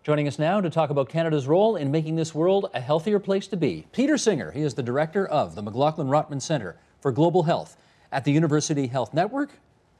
Joining us now to talk about Canada's role in making this world a healthier place to be, Peter Singer. He is the director of the McLaughlin-Rotman Centre for Global Health at the University Health Network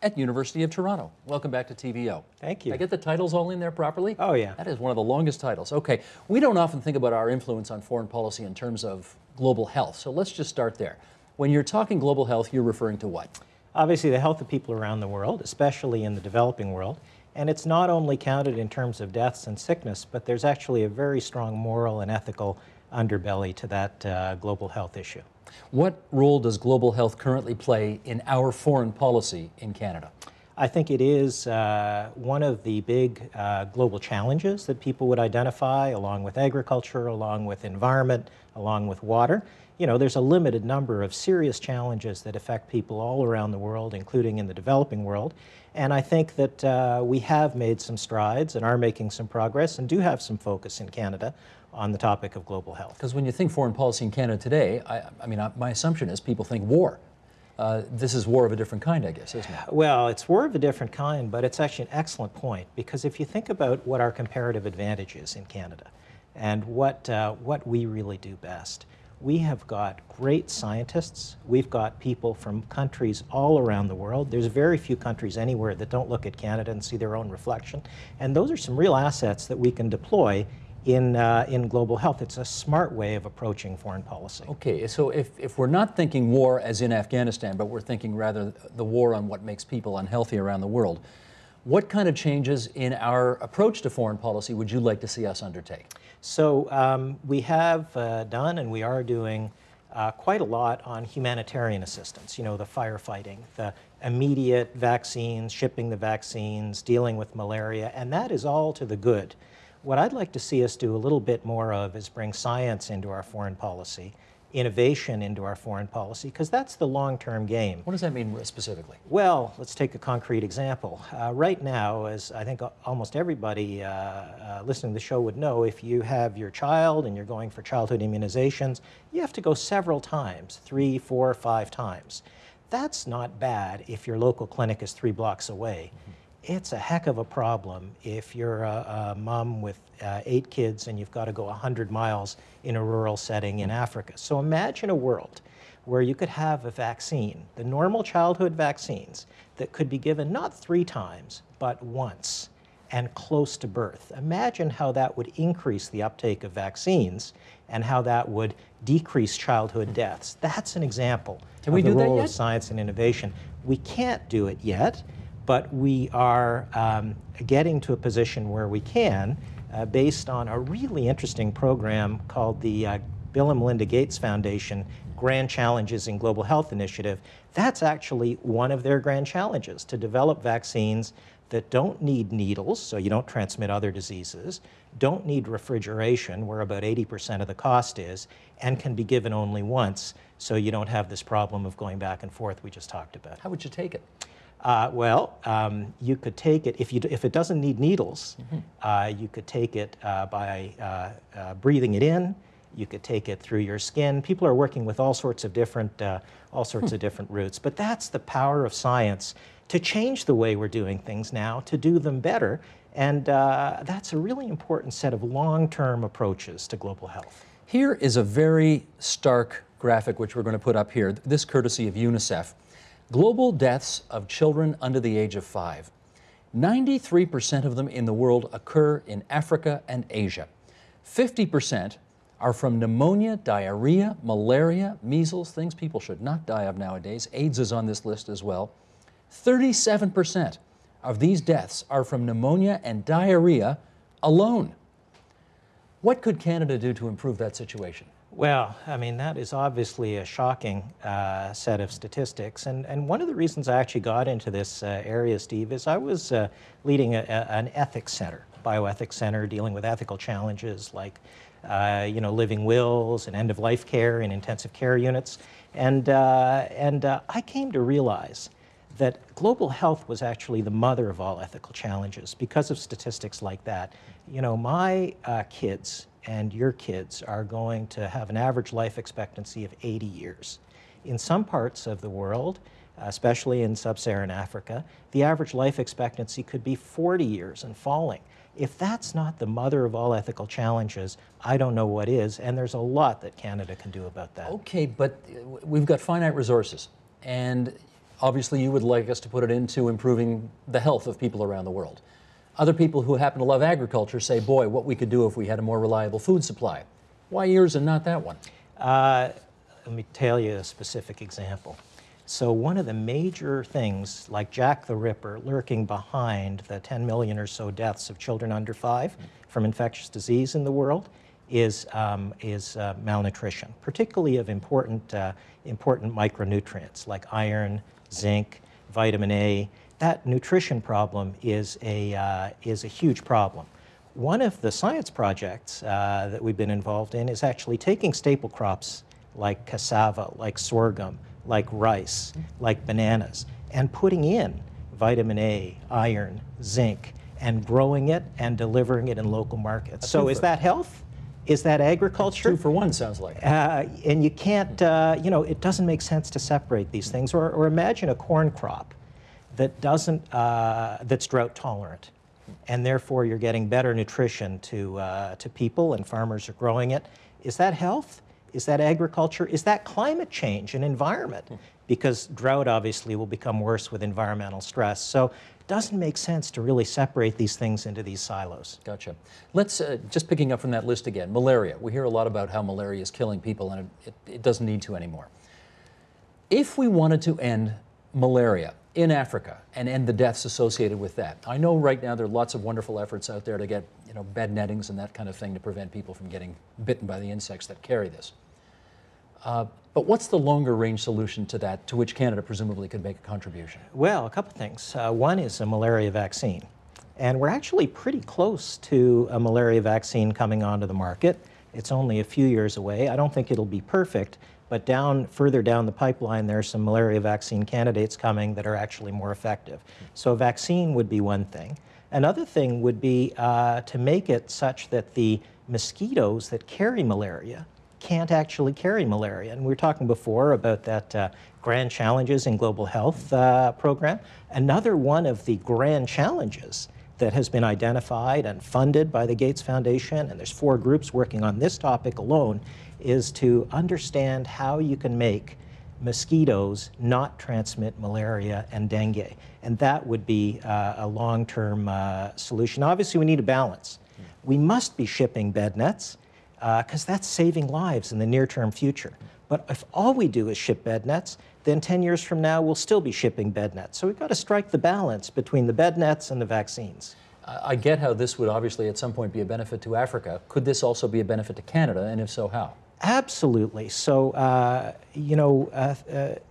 at University of Toronto. Welcome back to TVO. Thank you. Did I get the titles all in there properly? Oh, yeah. That is one of the longest titles. Okay, we don't often think about our influence on foreign policy in terms of global health, so let's just start there. When you're talking global health, you're referring to what? Obviously, the health of people around the world, especially in the developing world. And it's not only counted in terms of deaths and sickness, but there's actually a very strong moral and ethical underbelly to that global health issue. What role does global health currently play in our foreign policy in Canada? I think it is one of the big global challenges that people would identify, along with agriculture, along with environment, along with water. You know, there's a limited number of serious challenges that affect people all around the world, including in the developing world. And I think that we have made some strides and are making some progress and do have some focus in Canada on the topic of global health. Because when you think foreign policy in Canada today, my assumption is people think war. This is war of a different kind, I guess, isn't it? Well, it's war of a different kind, but it's actually an excellent point, because if you think about what our comparative advantage is in Canada and what we really do best, we have got great scientists. We've got people from countries all around the world. There's very few countries anywhere that don't look at Canada and see their own reflection. And those are some real assets that we can deploy in global health. It's a smart way of approaching foreign policy. Okay, so if we're not thinking war as in Afghanistan, but we're thinking rather the war on what makes people unhealthy around the world, what kind of changes in our approach to foreign policy would you like to see us undertake? So we have done and we are doing quite a lot on humanitarian assistance, you know, the firefighting, the immediate vaccines, shipping the vaccines, dealing with malaria, and that is all to the good. What I'd like to see us do a little bit more of is bring science into our foreign policy, innovation into our foreign policy, because that's the long-term game. What does that mean specifically? Well, let's take a concrete example. Right now, as I think almost everybody listening to the show would know, if you have your child and you're going for childhood immunizations, you have to go several times, 3, 4, 5 times. That's not bad if your local clinic is 3 blocks away. It's a heck of a problem if you're a mom with 8 kids and you've got to go 100 miles in a rural setting in Africa. So imagine a world where you could have a vaccine, the normal childhood vaccines, that could be given not 3 times, but once and close to birth. Imagine how that would increase the uptake of vaccines and how that would decrease childhood deaths. That's an example of the role of science and innovation. We can't do it yet, but we are getting to a position where we can, based on a really interesting program called the Bill and Melinda Gates Foundation Grand Challenges in Global Health Initiative. That's actually one of their grand challenges, to develop vaccines that don't need needles, so you don't transmit other diseases, don't need refrigeration, where about 80% of the cost is, and can be given only once, so you don't have this problem of going back and forth we just talked about. How would you take it? You could take it, if it doesn't need needles, you could take it by breathing it in. You could take it through your skin. People are working with all sorts of different routes. But that's the power of science to change the way we're doing things now, to do them better. And that's a really important set of long-term approaches to global health. Here is a very stark graphic which we're going to put up here, this courtesy of UNICEF. Global deaths of children under the age of 5. 93% of them in the world occur in Africa and Asia. 50% are from pneumonia, diarrhea, malaria, measles, things people should not die of nowadays. AIDS is on this list as well. 37% of these deaths are from pneumonia and diarrhea alone. What could Canada do to improve that situation? Well, I mean, that is obviously a shocking set of statistics. And one of the reasons I actually got into this area, Steve, is I was leading an ethics center, bioethics center, dealing with ethical challenges like, living wills and end-of-life care in intensive care units. And I came to realize that global health was actually the mother of all ethical challenges because of statistics like that. You know, my kids and your kids are going to have an average life expectancy of 80 years. In some parts of the world, especially in sub-Saharan Africa, the average life expectancy could be 40 years and falling. If that's not the mother of all ethical challenges, I don't know what is, and there's a lot that Canada can do about that. Okay, but we've got finite resources, and obviously you would like us to put it into improving the health of people around the world. Other people who happen to love agriculture say, boy, what we could do if we had a more reliable food supply. Why yours and not that one? Let me tell you a specific example. So one of the major things, like Jack the Ripper lurking behind the 10 million or so deaths of children under 5 from infectious disease in the world, is malnutrition, particularly of important micronutrients like iron, zinc, vitamin A. That nutrition problem is a huge problem. One of the science projects that we've been involved in is actually taking staple crops like cassava, like sorghum, like rice, like bananas, and putting in vitamin A, iron, zinc, and growing it and delivering it in local markets. So is that health? Is that agriculture? 2 for 1 sounds like. And you can't, it doesn't make sense to separate these things. Or imagine a corn crop that that's drought tolerant, and therefore you're getting better nutrition to people, and farmers are growing it. Is that health? Is that agriculture? Is that climate change and environment? Because drought obviously will become worse with environmental stress. So it doesn't make sense to really separate these things into these silos. Gotcha. Let's, just picking up from that list again, malaria. We hear a lot about how malaria is killing people, and it doesn't need to anymore. If we wanted to end malaria in Africa and end the deaths associated with that, I know right now there are lots of wonderful efforts out there to get bed nettings and that kind of thing to prevent people from getting bitten by the insects that carry this. But what's the longer range solution to that, to which Canada presumably could make a contribution? Well, a couple things. One is a malaria vaccine. And we're actually pretty close to a malaria vaccine coming onto the market. It's only a few years away. I don't think it'll be perfect, but further down the pipeline, there are some malaria vaccine candidates coming that are actually more effective. So a vaccine would be one thing. Another thing would be to make it such that the mosquitoes that carry malaria can't actually carry malaria. And we were talking before about that Grand Challenges in Global Health program. Another one of the grand challenges that has been identified and funded by the Gates Foundation, and there's 4 groups working on this topic alone, is to understand how you can make mosquitoes not transmit malaria and dengue. And that would be a long-term solution. Obviously, we need a balance. We must be shipping bed nets because that's saving lives in the near-term future. But if all we do is ship bed nets, then 10 years from now, we'll still be shipping bed nets. So we've got to strike the balance between the bed nets and the vaccines. I get how this would obviously at some point be a benefit to Africa. Could this also be a benefit to Canada, and if so, how? Absolutely. So,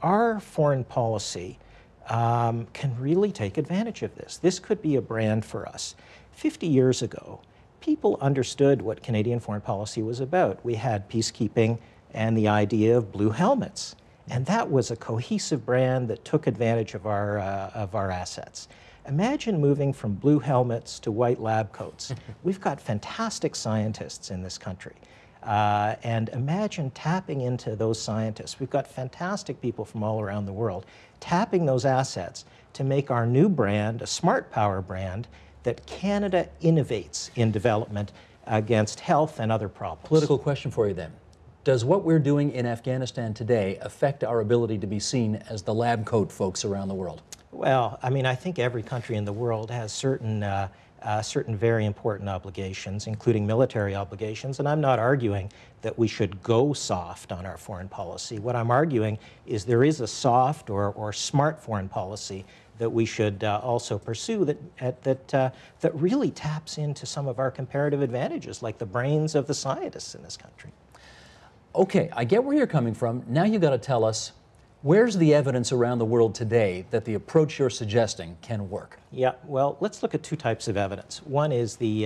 our foreign policy can really take advantage of this. This could be a brand for us. 50 years ago, people understood what Canadian foreign policy was about. We had peacekeeping and the idea of blue helmets. And that was a cohesive brand that took advantage of our assets. Imagine moving from blue helmets to white lab coats. We've got fantastic scientists in this country. And imagine tapping into those scientists. We've got fantastic people from all around the world, tapping those assets to make our new brand, a smart power brand, that Canada innovates in development against health and other problems. Political question for you then. Does what we're doing in Afghanistan today affect our ability to be seen as the lab coat folks around the world? Well, I mean, I think every country in the world has certain very important obligations, including military obligations, and I'm not arguing that we should go soft on our foreign policy. What I'm arguing is there is a soft or smart foreign policy that we should also pursue that really taps into some of our comparative advantages, like the brains of the scientists in this country. Okay, I get where you're coming from. Now you've got to tell us, where's the evidence around the world today that the approach you're suggesting can work? Yeah, well, let's look at 2 types of evidence. One is the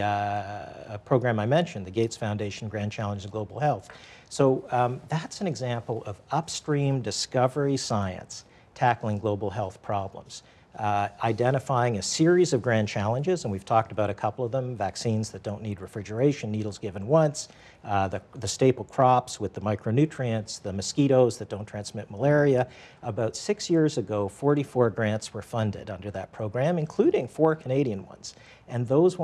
program I mentioned, the Gates Foundation Grand Challenge in Global Health. So that's an example of upstream discovery science tackling global health problems. identifying a series of grand challenges, and we've talked about a couple of them: vaccines that don't need refrigeration, needles given once, the staple crops with the micronutrients, the mosquitoes that don't transmit malaria. About 6 years ago, 44 grants were funded under that program, including 4 Canadian ones. And those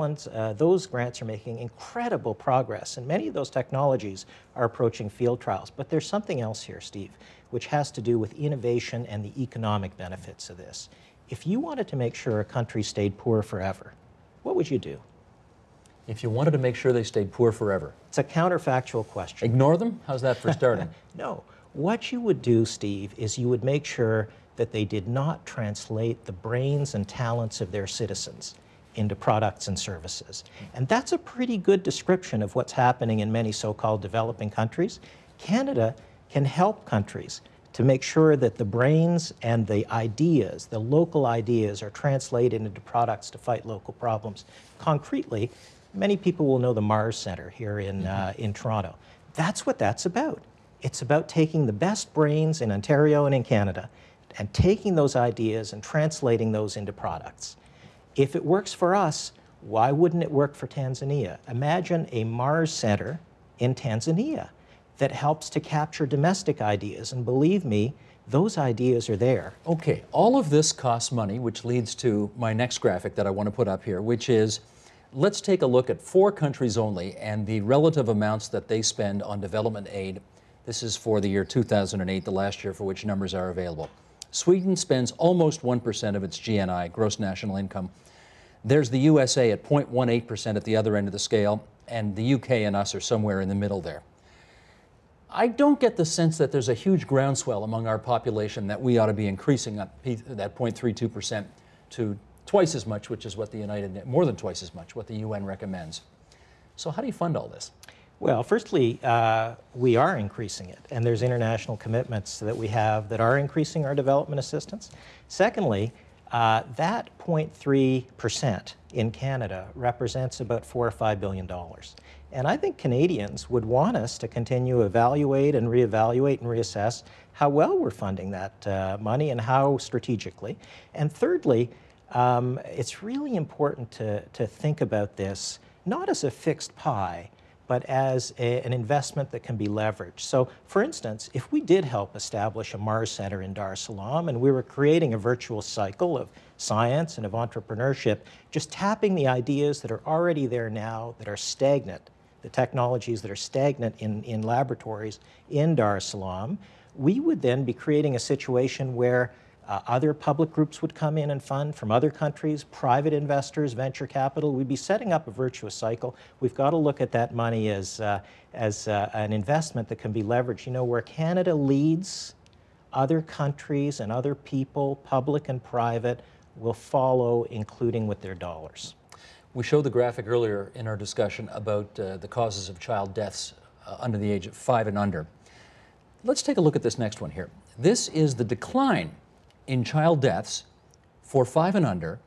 grants are making incredible progress, and many of those technologies are approaching field trials. But there's something else here, Steve, which has to do with innovation and the economic benefits of this. If you wanted to make sure a country stayed poor forever, what would you do? If you wanted to make sure they stayed poor forever? It's a counterfactual question. Ignore them? How's that for starting? No. What you would do, Steve, is you would make sure that they did not translate the brains and talents of their citizens into products and services. And that's a pretty good description of what's happening in many so-called developing countries. Canada can help countries to make sure that the brains and the ideas, the local ideas, are translated into products to fight local problems. Concretely, many people will know the Mars Center here in Toronto. That's what that's about. It's about taking the best brains in Ontario and in Canada and taking those ideas and translating those into products. If it works for us, why wouldn't it work for Tanzania? Imagine a Mars Center in Tanzania that helps to capture domestic ideas, and believe me, those ideas are there. Okay, all of this costs money, which leads to my next graphic that I want to put up here, which is, let's take a look at 4 countries only and the relative amounts that they spend on development aid. This is for the year 2008, the last year for which numbers are available. Sweden spends almost 1% of its GNI, gross national income. There's the USA at 0.18% at the other end of the scale, and the UK and us are somewhere in the middle there. I don't get the sense that there's a huge groundswell among our population that we ought to be increasing that 0.32% to twice as much, which is what more than twice as much, what the UN recommends. So how do you fund all this? Well, firstly, we are increasing it, and there's international commitments that we have that are increasing our development assistance. Secondly, that 0.3% in Canada represents about $4 or $5 billion. And I think Canadians would want us to continue to evaluate and reevaluate and reassess how well we're funding that money and how strategically. And thirdly, it's really important to think about this not as a fixed pie, but as an investment that can be leveraged. So, for instance, if we did help establish a Mars Center in Dar es Salaam and we were creating a virtuous cycle of science and of entrepreneurship, just tapping the ideas that are already there now that are stagnant, the technologies that are stagnant in laboratories in Dar es Salaam, we would then be creating a situation where other public groups would come in and fund from other countries, private investors, venture capital. We'd be setting up a virtuous cycle. We've got to look at that money as an investment that can be leveraged. You know, where Canada leads, other countries and other people, public and private, will follow, including with their dollars. We showed the graphic earlier in our discussion about the causes of child deaths under the age of 5 and under. Let's take a look at this next one here. This is the decline in child deaths for 5 and under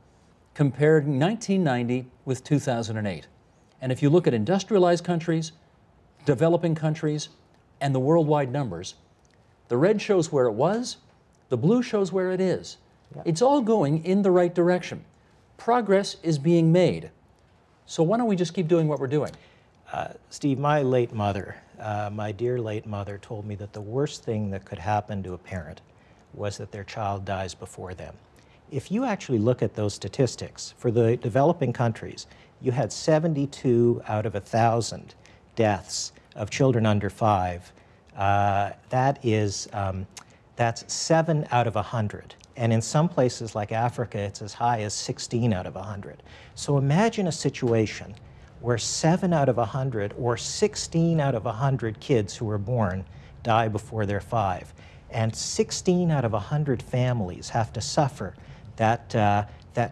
compared 1990 with 2008. And if you look at industrialized countries, developing countries, and the worldwide numbers, the red shows where it was, the blue shows where it is. Yeah. It's all going in the right direction. Progress is being made. So why don't we just keep doing what we're doing? Steve, my late mother, my dear late mother, told me that the worst thing that could happen to a parent was that their child dies before them. If you actually look at those statistics, for the developing countries, you had 72 out of 1,000 deaths of children under 5. That's 7 out of 100. And in some places like Africa, it's as high as 16 out of 100. So imagine a situation where 7 out of 100 or 16 out of 100 kids who are born die before they're 5. And 16 out of 100 families have to suffer that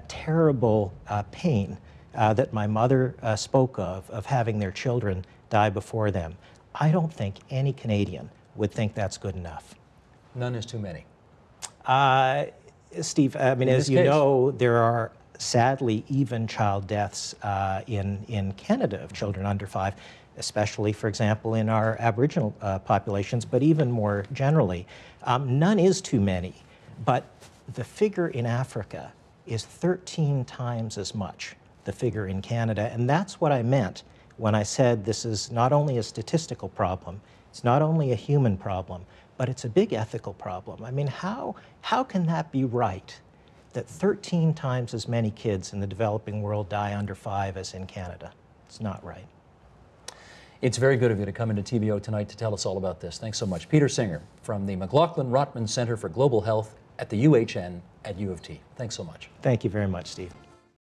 terrible pain that my mother spoke of having their children die before them. I don't think any Canadian would think that's good enough. None is too many. Steve, I mean, as you know, there are sadly even child deaths in Canada of children under 5, especially, for example, in our Aboriginal populations, but even more generally. None is too many, but the figure in Africa is 13 times as much, the figure in Canada. And that's what I meant when I said this is not only a statistical problem, it's not only a human problem, but it's a big ethical problem. I mean, how can that be right, that 13 times as many kids in the developing world die under 5 as in Canada? It's not right. It's very good of you to come into TVO tonight to tell us all about this. Thanks so much. Peter Singer from the McLaughlin-Rotman Center for Global Health at the UHN at U of T. Thanks so much. Thank you very much, Steve.